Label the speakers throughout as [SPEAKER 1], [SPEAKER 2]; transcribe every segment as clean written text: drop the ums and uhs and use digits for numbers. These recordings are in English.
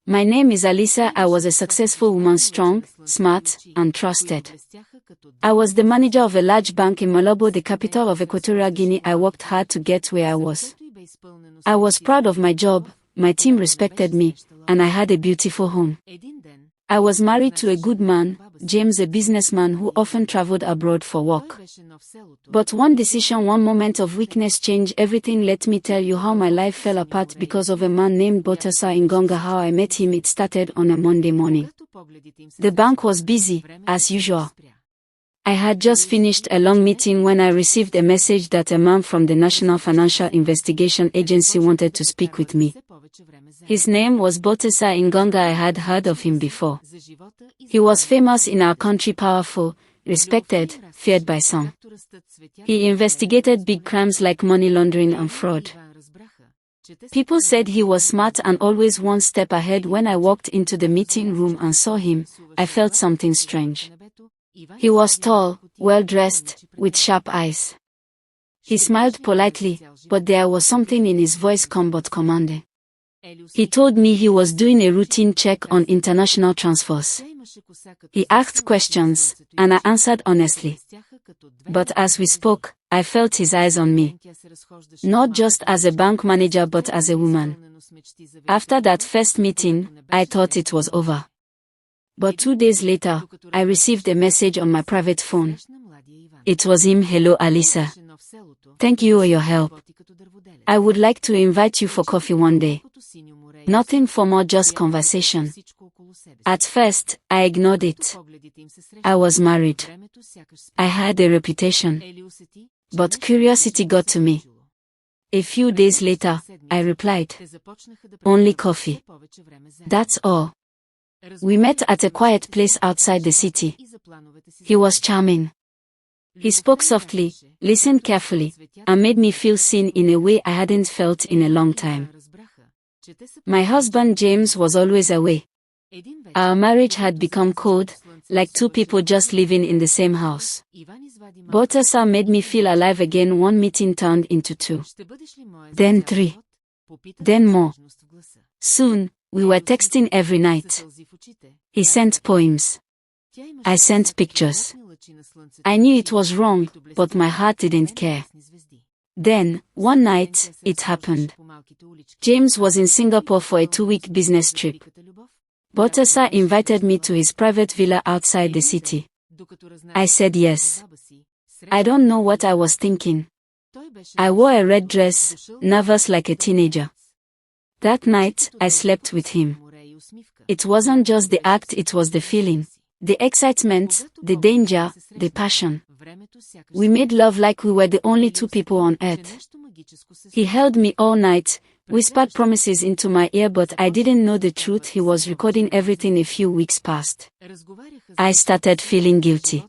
[SPEAKER 1] My name is Alisa. I was a successful woman, strong, smart, and trusted. I was the manager of a large bank in Malabo, the capital of Equatorial Guinea. I worked hard to get where I was. I was proud of my job, my team respected me, and I had a beautiful home. I was married to a good man, James, a businessman who often traveled abroad for work. But one decision, one moment of weakness changed everything. Let me tell you how my life fell apart because of a man named Baltasar in Gonga. How I met him. It started on a Monday morning. The bank was busy, as usual. I had just finished a long meeting when I received a message that a man from the National Financial Investigation Agency wanted to speak with me. His name was Baltasar Ngonga. I had heard of him before. He was famous in our country, powerful, respected, feared by some. He investigated big crimes like money laundering and fraud. People said he was smart and always one step ahead. When I walked into the meeting room and saw him, I felt something strange. He was tall, well-dressed, with sharp eyes. He smiled politely, but there was something in his voice, calm but commanding. He told me he was doing a routine check on international transfers. He asked questions, and I answered honestly. But as we spoke, I felt his eyes on me. Not just as a bank manager but as a woman. After that first meeting, I thought it was over. But 2 days later, I received a message on my private phone. It was him. Hello Alisa. Thank you for your help. I would like to invite you for coffee one day. Nothing formal, just conversation. At first, I ignored it. I was married. I had a reputation. But curiosity got to me. A few days later, I replied, only coffee. That's all. We met at a quiet place outside the city. He was charming. He spoke softly, listened carefully, and made me feel seen in a way I hadn't felt in a long time. My husband James was always away. Our marriage had become cold, like two people just living in the same house. Baltasar made me feel alive again. One meeting turned into 2. Then 3. Then more. Soon, we were texting every night. He sent poems. I sent pictures. I knew it was wrong, but my heart didn't care. Then, one night, it happened. James was in Singapore for a 2-week business trip. Baltasar invited me to his private villa outside the city. I said yes. I don't know what I was thinking. I wore a red dress, nervous like a teenager. That night, I slept with him. It wasn't just the act, it was the feeling. The excitement, the danger, the passion. We made love like we were the only 2 people on earth. He held me all night, whispered promises into my ear, but I didn't know the truth. He was recording everything. A few weeks passed. I started feeling guilty.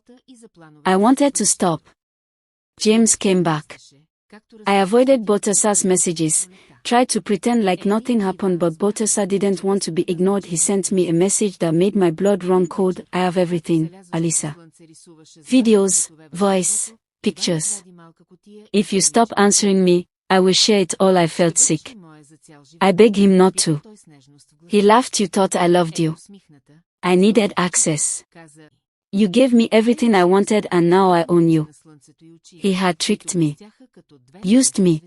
[SPEAKER 1] I wanted to stop. James came back. I avoided Baltasar's messages, tried to pretend like nothing happened, but Baltasar didn't want to be ignored. He sent me a message that made my blood run cold. I have everything, Alisa. Videos, voice, pictures. If you stop answering me, I will share it all. I felt sick. I begged him not to. He laughed. You thought I loved you. I needed access. You gave me everything I wanted and now I own you. He had tricked me. Used me.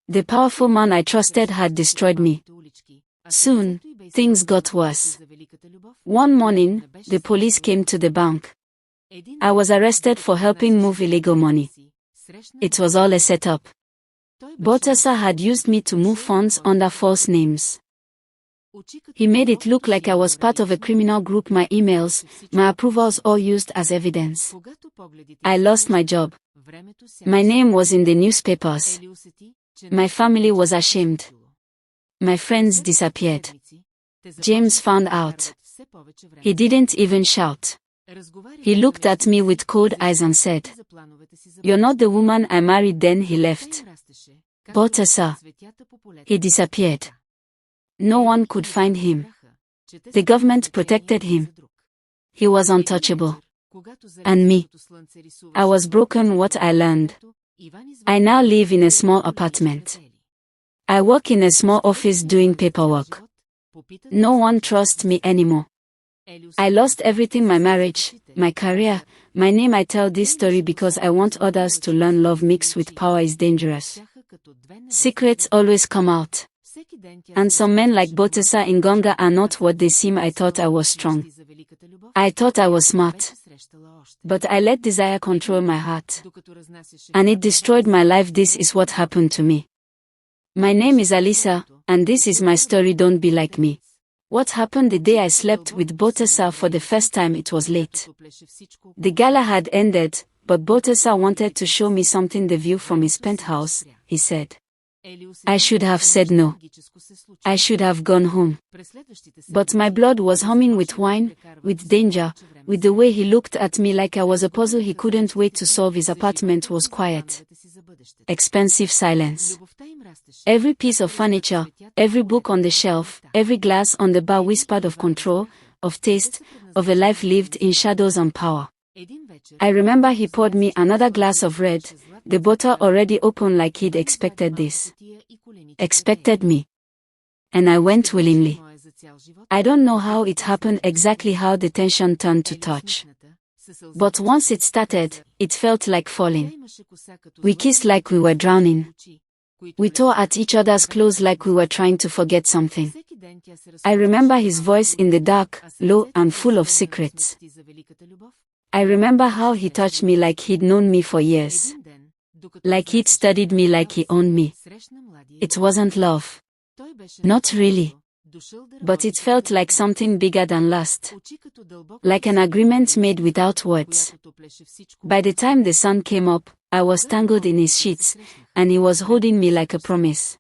[SPEAKER 1] The powerful man I trusted had destroyed me. Soon, things got worse. One morning, the police came to the bank. I was arrested for helping move illegal money. It was all a setup. Baltasar had used me to move funds under false names. He made it look like I was part of a criminal group. My emails, my approvals, all used as evidence. I lost my job. My name was in the newspapers. My family was ashamed. My friends disappeared. James found out. He didn't even shout. He looked at me with cold eyes and said, "You're not the woman I married." Then he left. Baltasar. He disappeared. No one could find him. The government protected him. He was untouchable. And me. I was broken. What I learned. I now live in a small apartment. I work in a small office doing paperwork. No one trusts me anymore. I lost everything, my marriage, my career, my name. I tell this story because I want others to learn love mixed with power is dangerous. Secrets always come out. And some men like Baltasar in Gonga are not what they seem. I thought I was strong. I thought I was smart. But I let desire control my heart. And it destroyed my life. This is what happened to me. My name is Alisa, and this is my story. Don't be like me. What happened the day I slept with Baltasar for the first time? It was late. The gala had ended, but Baltasar wanted to show me something, the view from his penthouse, he said. I should have said no. I should have gone home. But my blood was humming with wine, with danger, with the way he looked at me like I was a puzzle he couldn't wait to solve. His apartment was quiet. Expensive silence. Every piece of furniture, every book on the shelf, every glass on the bar whispered of control, of taste, of a life lived in shadows and power. I remember he poured me another glass of red, the bottle already open, like he'd expected this. Expected me. And I went willingly. I don't know how it happened exactly, how the tension turned to touch. But once it started, it felt like falling. We kissed like we were drowning. We tore at each other's clothes like we were trying to forget something. I remember his voice in the dark, low and full of secrets. I remember how he touched me like he'd known me for years. Like he'd studied me, like he owned me. It wasn't love. Not really. But it felt like something bigger than lust. Like an agreement made without words. By the time the sun came up, I was tangled in his sheets, and he was holding me like a promise.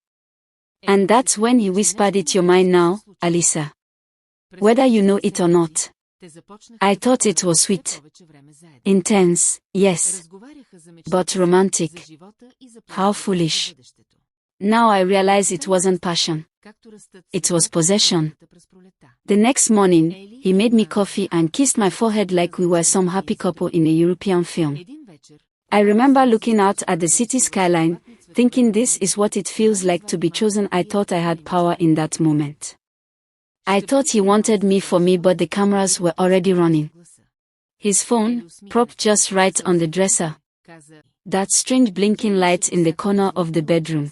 [SPEAKER 1] And that's when he whispered, "It's your mind now, Alisa. Whether you know it or not." I thought it was sweet. Intense, yes. But romantic. How foolish. Now I realize it wasn't passion. It was possession. The next morning, he made me coffee and kissed my forehead like we were some happy couple in a European film. I remember looking out at the city skyline, thinking this is what it feels like to be chosen. I thought I had power in that moment. I thought he wanted me for me, but the cameras were already running. His phone, propped just right on the dresser. That strange blinking light in the corner of the bedroom.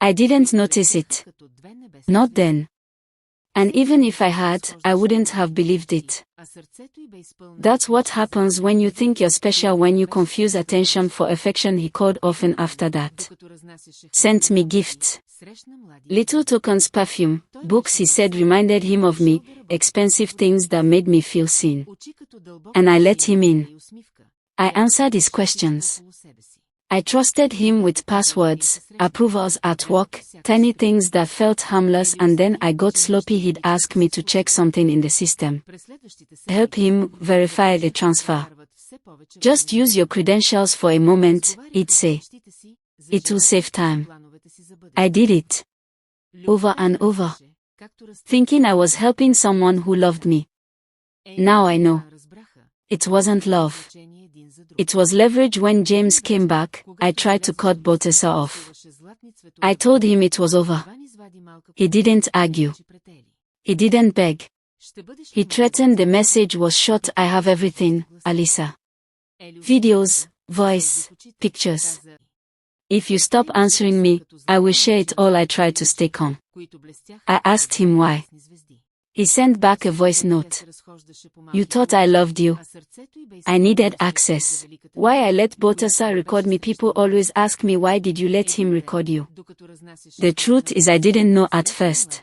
[SPEAKER 1] I didn't notice it. Not then. And even if I had, I wouldn't have believed it. That's what happens when you think you're special, when you confuse attention for affection. He called often after that. Sent me gifts. Little tokens, perfume, books he said reminded him of me, expensive things that made me feel seen. And I let him in. I answered his questions. I trusted him with passwords, approvals at work, tiny things that felt harmless, and then I got sloppy. He'd ask me to check something in the system. Help him verify the transfer. Just use your credentials for a moment, he'd say. It will save time. I did it. Over and over. Thinking I was helping someone who loved me. Now I know. It wasn't love. It was leverage. When James came back, I tried to cut Baltasar off. I told him it was over. He didn't argue. He didn't beg. He threatened. The message was short. I have everything, Alisa. Videos, voice, pictures. If you stop answering me, I will share it all. I tried to stay calm. I asked him why. He sent back a voice note. You thought I loved you. I needed access. Why I let Baltasar record me? People always ask me, why did you let him record you? The truth is, I didn't know at first.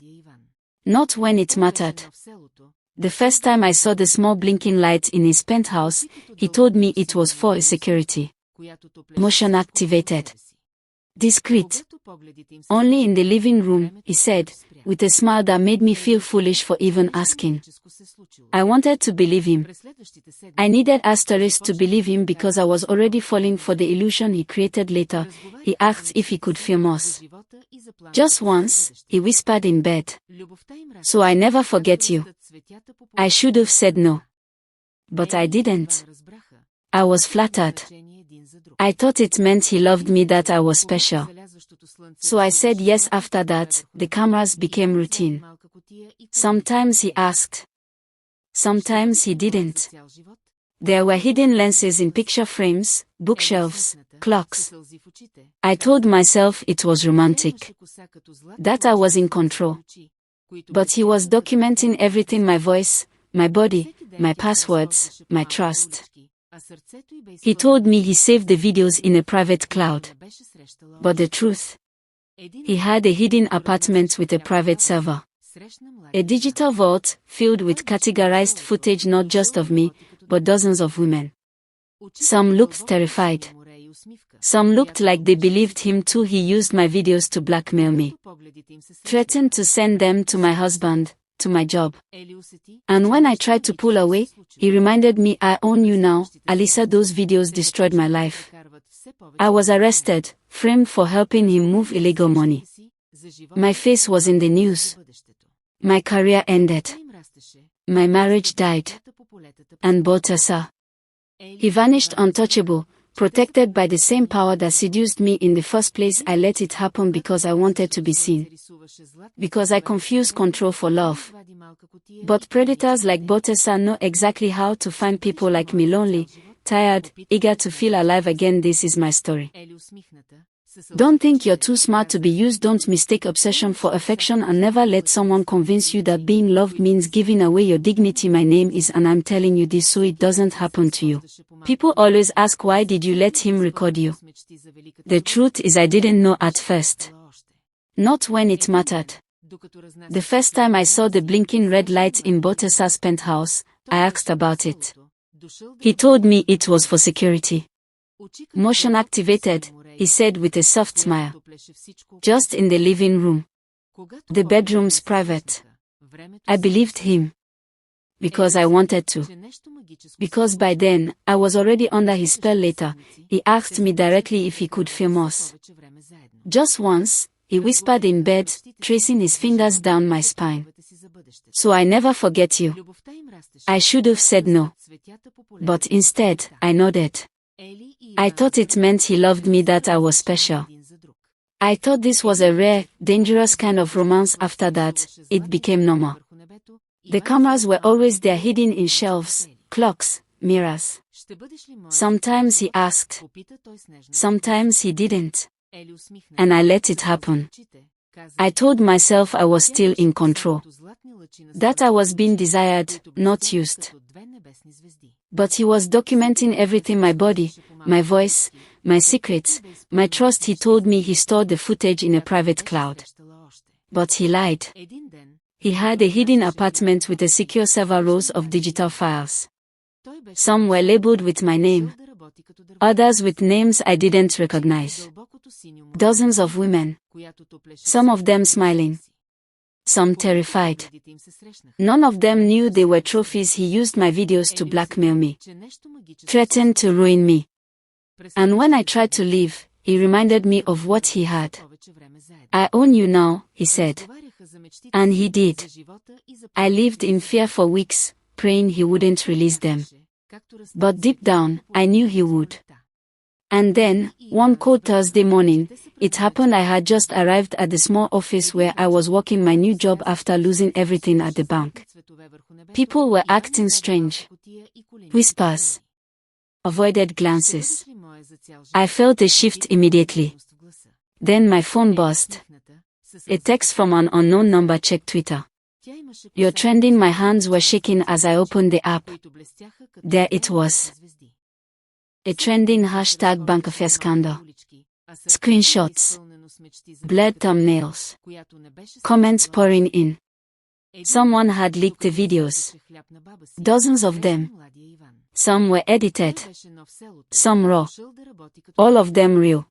[SPEAKER 1] Not when it mattered. The first time I saw the small blinking light in his penthouse, he told me it was for security. Motion activated. Discreet. Only in the living room, he said, with a smile that made me feel foolish for even asking. I wanted to believe him. I needed asterisks to believe him because I was already falling for the illusion he created. Later, he asked if he could film us. Just once, he whispered in bed. So I never forget you. I should have said no. But I didn't. I was flattered. I thought it meant he loved me, that I was special. So I said yes. After that, the cameras became routine. Sometimes he asked. Sometimes he didn't. There were hidden lenses in picture frames, bookshelves, clocks. I told myself it was romantic, that I was in control. But he was documenting everything: my voice, my body, my passwords, my trust. He told me he saved the videos in a private cloud. But the truth? He had a hidden apartment with a private server. A digital vault filled with categorized footage, not just of me, but dozens of women. Some looked terrified. Some looked like they believed him too. He used my videos to blackmail me. Threatened to send them to my husband, to my job. And when I tried to pull away, he reminded me, "I own you now, Alisa. Those videos destroyed my life." I was arrested, framed for helping him move illegal money. My face was in the news. My career ended. My marriage died. And Baltasar, he vanished untouchable, protected by the same power that seduced me in the first place. I let it happen because I wanted to be seen. Because I confused control for love. But predators like Baltasar know exactly how to find people like me, lonely, tired, eager to feel alive again. This is my story. Don't think you're too smart to be used. Don't mistake obsession for affection, and never let someone convince you that being loved means giving away your dignity. My name is, and I'm telling you this so it doesn't happen to you. People always ask, why did you let him record you? The truth is, I didn't know at first. Not when it mattered. The first time I saw the blinking red light in Baltasar's penthouse, I asked about it. He told me it was for security. Motion activated, he said with a soft smile. Just in the living room. The bedroom's private. I believed him. Because I wanted to. Because by then, I was already under his spell. Later, he asked me directly if he could film us. Just once, he whispered in bed, tracing his fingers down my spine. "So I never forget you." I should have said no. But instead, I nodded. I thought it meant he loved me, that I was special. I thought this was a rare, dangerous kind of romance. After that, it became normal. The cameras were always there, hidden in shelves, clocks, mirrors. Sometimes he asked. Sometimes he didn't. And I let it happen. I told myself I was still in control. That I was being desired, not used. But he was documenting everything: my body, my voice, my secrets, my trust. He told me he stored the footage in a private cloud. But he lied. He had a hidden apartment with a secure server, rows of digital files. Some were labeled with my name. Others with names I didn't recognize. Dozens of women. Some of them smiling. Some terrified. None of them knew they were trophies. He used my videos to blackmail me. Threatened to ruin me. And when I tried to leave, he reminded me of what he had. "I own you now," he said. And he did. I lived in fear for weeks, praying he wouldn't release them. But deep down, I knew he would. And then, one cold Thursday morning, it happened. I had just arrived at the small office where I was working my new job after losing everything at the bank. People were acting strange. Whispers. Avoided glances. I felt a shift immediately. Then my phone buzzed. A text from an unknown number. Check Twitter. "You're trending." My hands were shaking as I opened the app. There it was. A trending hashtag: bank affair scandal. Screenshots. Blurred thumbnails. Comments pouring in. Someone had leaked the videos. Dozens of them. Some were edited. Some raw. All of them real.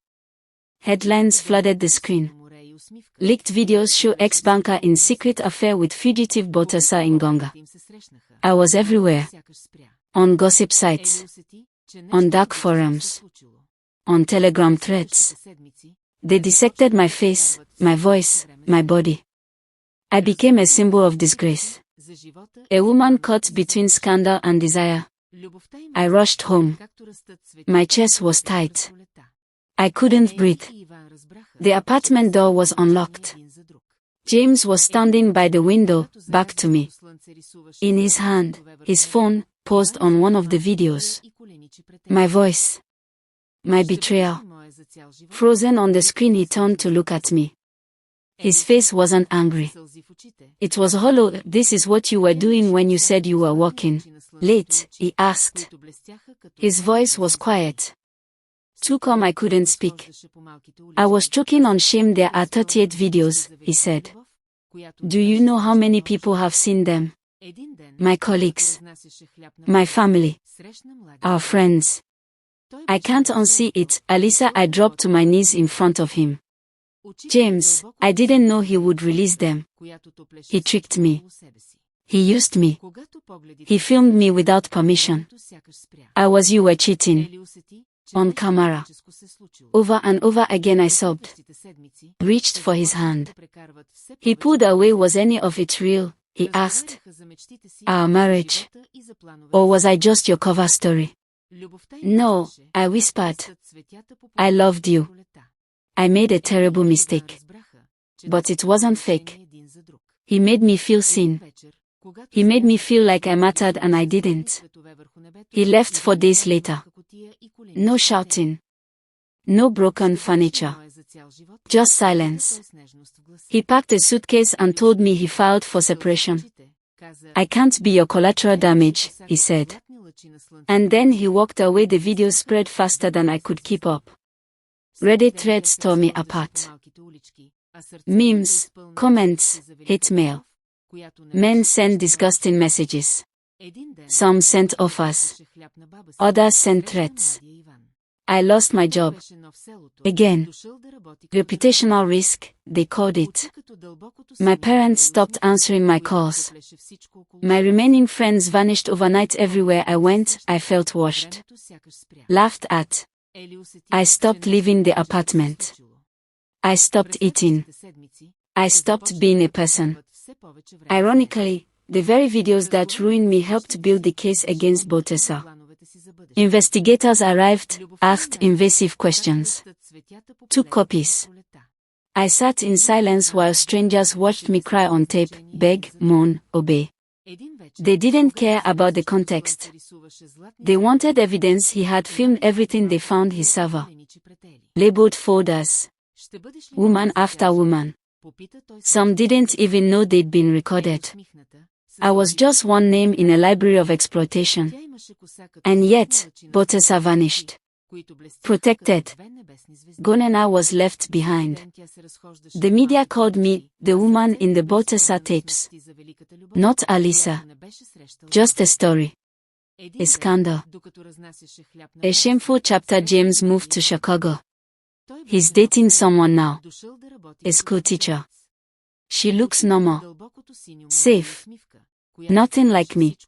[SPEAKER 1] Headlines flooded the screen. Leaked videos show ex-banker in secret affair with fugitive Baltasar in Gonga. I was everywhere. On gossip sites. On dark forums. On Telegram threads. They dissected my face, my voice, my body. I became a symbol of disgrace. A woman caught between scandal and desire. I rushed home. My chest was tight. I couldn't breathe. The apartment door was unlocked. James was standing by the window, back to me. In his hand, his phone, paused on one of the videos. My voice. My betrayal. Frozen on the screen, he turned to look at me. His face wasn't angry. It was hollow. This is what you were doing when you said you were working late, he asked. His voice was quiet. Too calm I couldn't speak. I was choking on shame. There are 38 videos, he said. Do you know how many people have seen them? My colleagues. My family. Our friends. I can't unsee it, Alisa. I dropped to my knees in front of him. James, I didn't know he would release them. He tricked me. He used me. He filmed me without permission. You were cheating. On camera. Over and over again I sobbed. Reached for his hand. He pulled away. Was any of it real? He asked. Our marriage? Or was I just your cover story? No, I whispered. I loved you. I made a terrible mistake. But it wasn't fake. He made me feel seen. He made me feel like I mattered and I didn't. He left 4 days later. No shouting. No broken furniture. Just silence. He packed a suitcase and told me he filed for separation. I can't be your collateral damage, he said. And then he walked away. The video spread faster than I could keep up. Reddit threads tore me apart. Memes, comments, hate mail. Men sent disgusting messages. Some sent offers. Others sent threats. I lost my job. Again. Reputational risk, they called it. My parents stopped answering my calls. My remaining friends vanished overnight. Everywhere I went, I felt washed. Laughed at. I stopped leaving the apartment. I stopped eating. I stopped being a person. Ironically, the very videos that ruined me helped build the case against Baltasar. Investigators arrived, asked invasive questions. Took copies. I sat in silence while strangers watched me cry on tape, beg, moan, obey. They didn't care about the context. They wanted evidence. He had filmed everything. They found his server. Labeled folders. Woman after woman. Some didn't even know they'd been recorded. I was just one name in a library of exploitation. And yet, Baltasar vanished. Protected. Gone, and I was left behind. The media called me the woman in the Baltasar tapes. Not Alisa. Just a story. A scandal. A shameful chapter. James moved to Chicago. He's dating someone now. A school teacher. She looks normal. Safe. Nothing like me.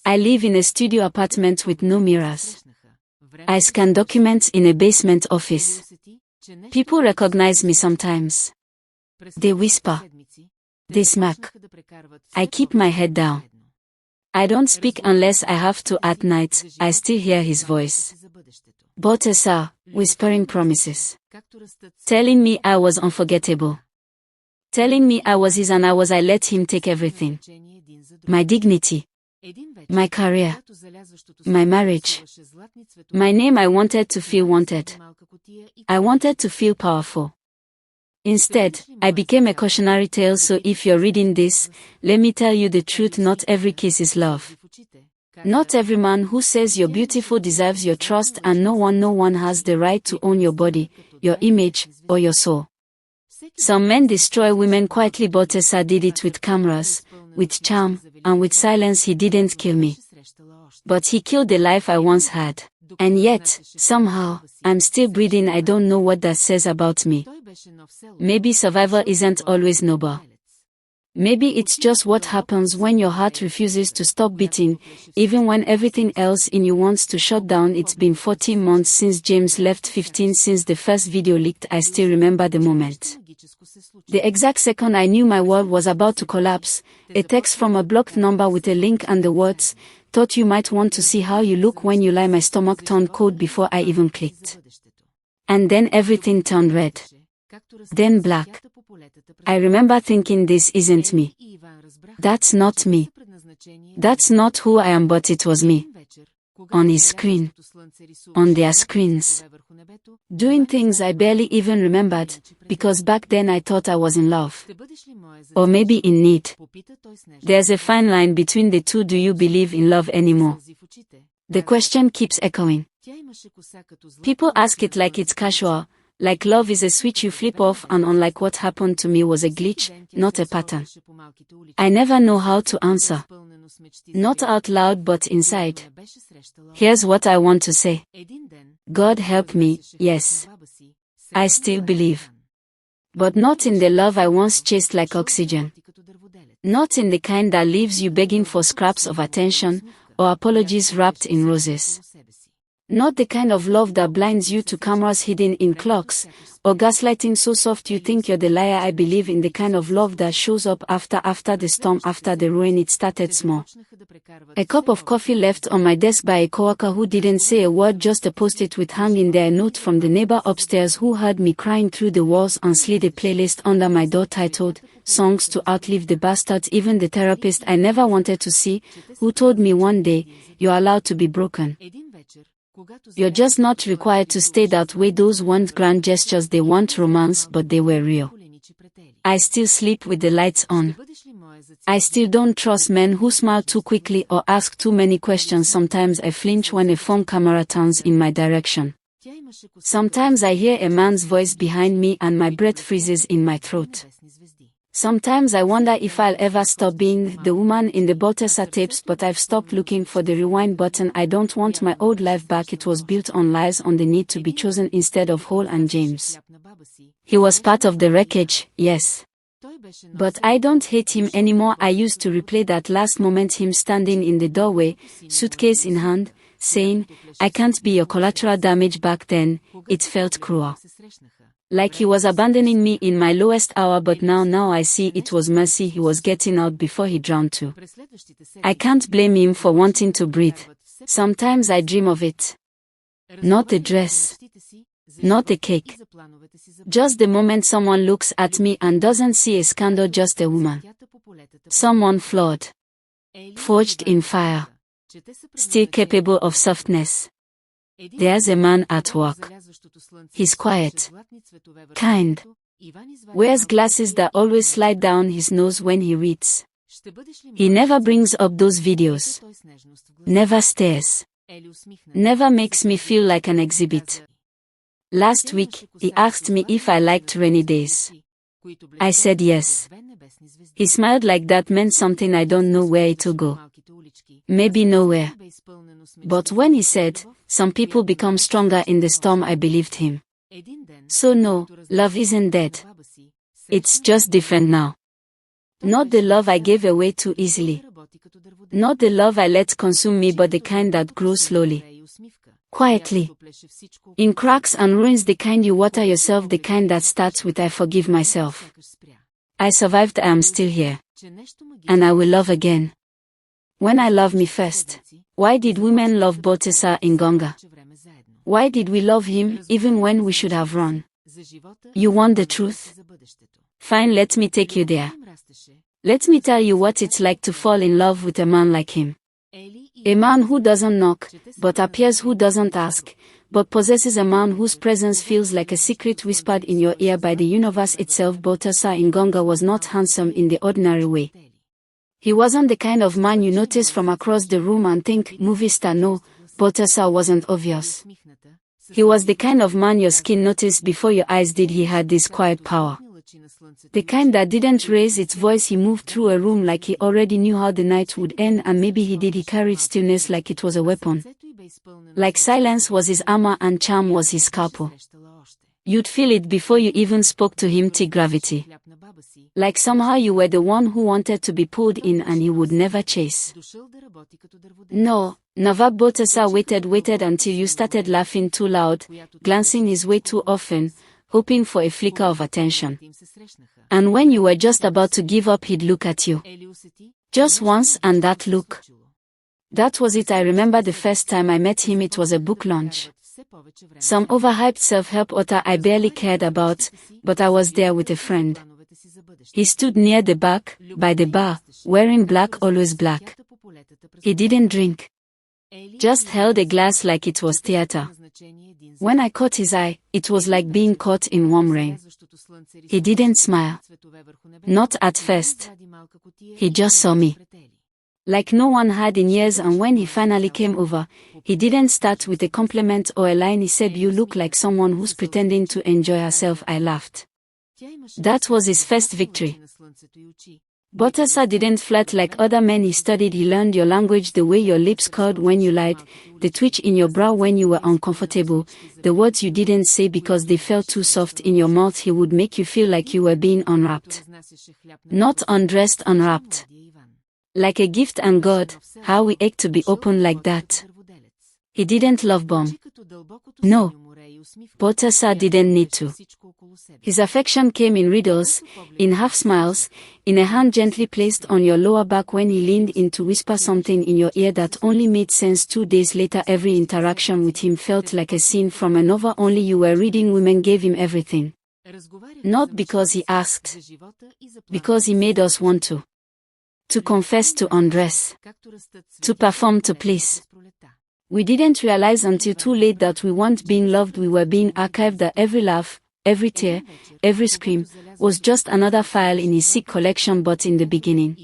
[SPEAKER 1] I live in a studio apartment with no mirrors. I scan documents in a basement office. People recognize me sometimes. They whisper. They smack. I keep my head down. I don't speak unless I have to. At night, I still hear his voice. Baltasar, whispering promises. Telling me I was unforgettable. Telling me I was his and I let him take everything. My dignity. My career. My marriage. My name. I wanted to feel wanted. I wanted to feel powerful. Instead, I became a cautionary tale. So if you're reading this, let me tell you the truth. Not every kiss is love. Not every man who says you're beautiful deserves your trust, and no one has the right to own your body, your image, or your soul. Some men destroy women quietly. Baltasar did it with cameras, with charm, and with silence. He didn't kill me. But he killed the life I once had. And yet, somehow, I'm still breathing. I don't know what that says about me. Maybe survival isn't always noble. Maybe it's just what happens when your heart refuses to stop beating, even when everything else in you wants to shut down. It's been 14 months since James left, 15 since the first video leaked. I still remember the moment. The exact second I knew my world was about to collapse, a text from a blocked number with a link and the words, "Thought you might want to see how you look when you lie." My stomach turned cold before I even clicked. And then everything turned red. Then black. I remember thinking this isn't me. That's not me. That's not who I am, but it was me. On his screen. On their screens. Doing things I barely even remembered, because back then I thought I was in love. Or maybe in need. There's a fine line between the two. Do you believe in love anymore? The question keeps echoing. People ask it like it's casual, like love is a switch you flip off and on, like what happened to me was a glitch, not a pattern. I never know how to answer. Not out loud but inside. Here's what I want to say. God help me, yes. I still believe. But not in the love I once chased like oxygen. Not in the kind that leaves you begging for scraps of attention, or apologies wrapped in roses. Not the kind of love that blinds you to cameras hidden in clocks, or gaslighting so soft you think you're the liar. I believe in the kind of love that shows up after the storm, after the ruin. It started small. A cup of coffee left on my desk by a coworker who didn't say a word, just a post-it with hanging there, a note from the neighbor upstairs who heard me crying through the walls and slid a playlist under my door titled, Songs to Outlive the Bastards. Even the therapist I never wanted to see, who told me one day, you're allowed to be broken. You're just not required to stay that way. Those weren't grand gestures, they weren't romance, but they were real. I still sleep with the lights on. I still don't trust men who smile too quickly or ask too many questions. Sometimes I flinch when a phone camera turns in my direction. Sometimes I hear a man's voice behind me and my breath freezes in my throat. Sometimes I wonder if I'll ever stop being the woman in the Baltasar tapes, but I've stopped looking for the rewind button. I don't want my old life back. It was built on lies, on the need to be chosen instead of whole. And James. He was part of the wreckage, yes. But I don't hate him anymore. I used to replay that last moment, him standing in the doorway, suitcase in hand, saying, I can't be your collateral damage. Back then, it felt cruel. Like he was abandoning me in my lowest hour, but now I see it was mercy. He was getting out before he drowned too. I can't blame him for wanting to breathe. Sometimes I dream of it. Not the dress. Not the cake. Just the moment someone looks at me and doesn't see a scandal, just a woman. Someone flawed. Forged in fire. Still capable of softness. There's a man at work. He's quiet. Kind. Wears glasses that always slide down his nose when he reads. He never brings up those videos. Never stares. Never makes me feel like an exhibit. Last week, he asked me if I liked rainy days. I said yes. He smiled like that meant something. I don't know where it'll go. Maybe nowhere. But when he said, some people become stronger in the storm, I believed him. So no, love isn't dead. It's just different now. Not the love I gave away too easily. Not the love I let consume me, but the kind that grows slowly. Quietly. In cracks and ruins, the kind you water yourself, the kind that starts with I forgive myself. I survived, I am still here. And I will love again. When I love me first. Why did women love Baltasar in Gonga? Why did we love him even when we should have run? You want the truth? Fine, let me take you there. Let me tell you what it's like to fall in love with a man like him. A man who doesn't knock, but appears, who doesn't ask, but possesses, a man whose presence feels like a secret whispered in your ear by the universe itself. Baltasar in Gonga was not handsome in the ordinary way. He wasn't the kind of man you notice from across the room and think, movie star. No, Baltasar wasn't obvious. He was the kind of man your skin noticed before your eyes did. He had this quiet power. The kind that didn't raise its voice. He moved through a room like he already knew how the night would end, and maybe he did. He carried stillness like it was a weapon. Like silence was his armor and charm was his scalpel. You'd feel it before you even spoke to him. Gravity. Like somehow you were the one who wanted to be pulled in and he would never chase. No, never. Baltasar waited until you started laughing too loud, glancing his way too often, hoping for a flicker of attention. And when you were just about to give up, he'd look at you. Just once, and that look. That was it. I remember the first time I met him. It was a book launch. Some overhyped self-help author I barely cared about, but I was there with a friend. He stood near the back, by the bar, wearing black, always black. He didn't drink. Just held a glass like it was theater. When I caught his eye, it was like being caught in warm rain. He didn't smile. Not at first. He just saw me. Like no one had in years, and when he finally came over, he didn't start with a compliment or a line. He said, "You look like someone who's pretending to enjoy herself." I laughed. That was his first victory. Baltasar didn't flirt like other men he studied. He learned your language, the way your lips curled when you lied, the twitch in your brow when you were uncomfortable, the words you didn't say because they felt too soft in your mouth. He would make you feel like you were being unwrapped. Not undressed, unwrapped. Like a gift, and God, how we ached to be open like that. He didn't love bomb. No. Baltasar didn't need to. His affection came in riddles, in half smiles, in a hand gently placed on your lower back when he leaned in to whisper something in your ear that only made sense 2 days later. Every interaction with him felt like a scene from a novel only you were reading. Women gave him everything. Not because he asked, because he made us want to. To confess, to undress, to perform, to please. We didn't realize until too late that we weren't being loved, we were being archived. That every laugh, every tear, every scream, was just another file in his sick collection. But in the beginning,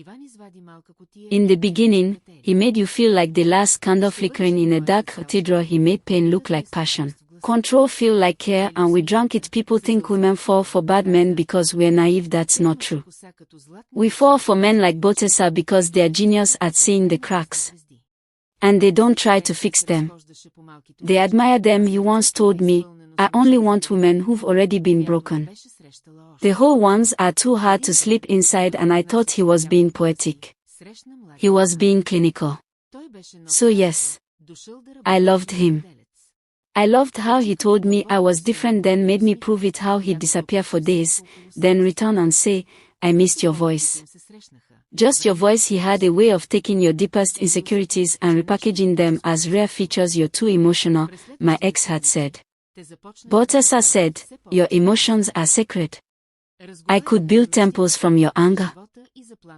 [SPEAKER 1] he made you feel like the last candle flickering in a dark cathedral. He made pain look like passion, control feel like care, and we drank it. People think women fall for bad men because we're naive. That's not true. We fall for men like Baltasar because they're genius at seeing the cracks. And they don't try to fix them. They admire them. He once told me, "I only want women who've already been broken. The whole ones are too hard to sleep inside." And I thought he was being poetic. He was being clinical. So yes, I loved him. I loved how he told me I was different, then made me prove it. How he'd disappear for days, then return and say, "I missed your voice." Just your voice. He had a way of taking your deepest insecurities and repackaging them as rare features. "You're too emotional," my ex had said. Baltasar said, "Your emotions are sacred. I could build temples from your anger."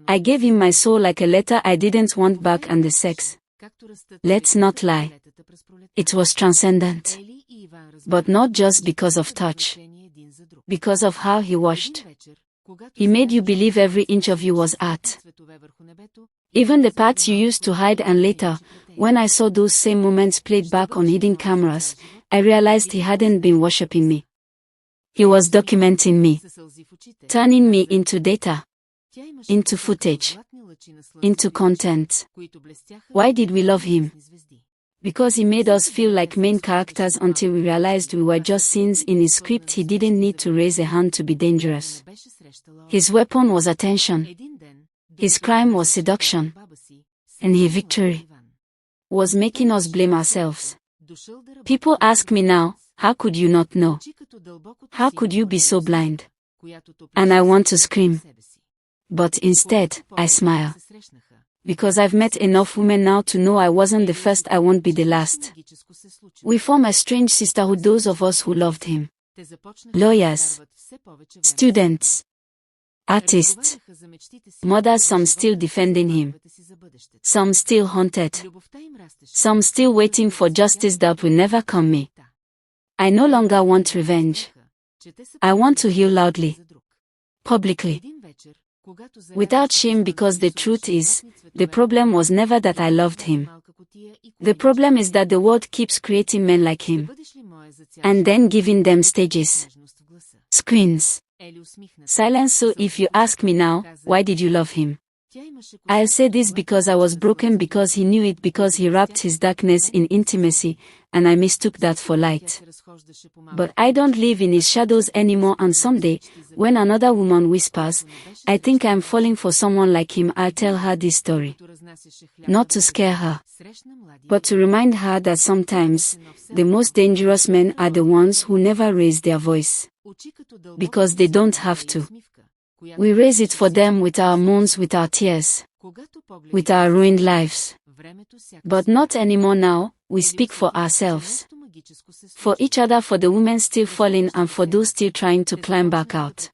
[SPEAKER 1] I gave him my soul like a letter I didn't want back, and the sex, let's not lie, it was transcendent. But not just because of touch. Because of how he washed. He made you believe every inch of you was art. Even the parts you used to hide. And later, when I saw those same moments played back on hidden cameras, I realized he hadn't been worshipping me. He was documenting me. Turning me into data. Into footage. Into content. Why did we love him? Because he made us feel like main characters until we realized we were just scenes in his script. He didn't need to raise a hand to be dangerous. His weapon was attention. His crime was seduction. And his victory was making us blame ourselves. People ask me now, how could you not know? How could you be so blind? And I want to scream. But instead, I smile. Because I've met enough women now to know I wasn't the first, I won't be the last. We form a strange sisterhood, those of us who loved him. Lawyers, students, artists, mothers, some still defending him. Some still haunted. Some still waiting for justice that will never come me. I no longer want revenge. I want to heal loudly. Publicly. Without shame, because the truth is, the problem was never that I loved him. The problem is that the world keeps creating men like him. And then giving them stages. Screens. Silence. So if you ask me now, why did you love him? I'll say this: because I was broken, because he knew it, because he wrapped his darkness in intimacy, and I mistook that for light. But I don't live in his shadows anymore, and someday, when another woman whispers, "I think I'm falling for someone like him," I'll tell her this story. Not to scare her, but to remind her that sometimes, the most dangerous men are the ones who never raise their voice. Because they don't have to. We raise it for them with our moans, with our tears, with our ruined lives. But not anymore now, we speak for ourselves. For each other, for the women still falling, and for those still trying to climb back out.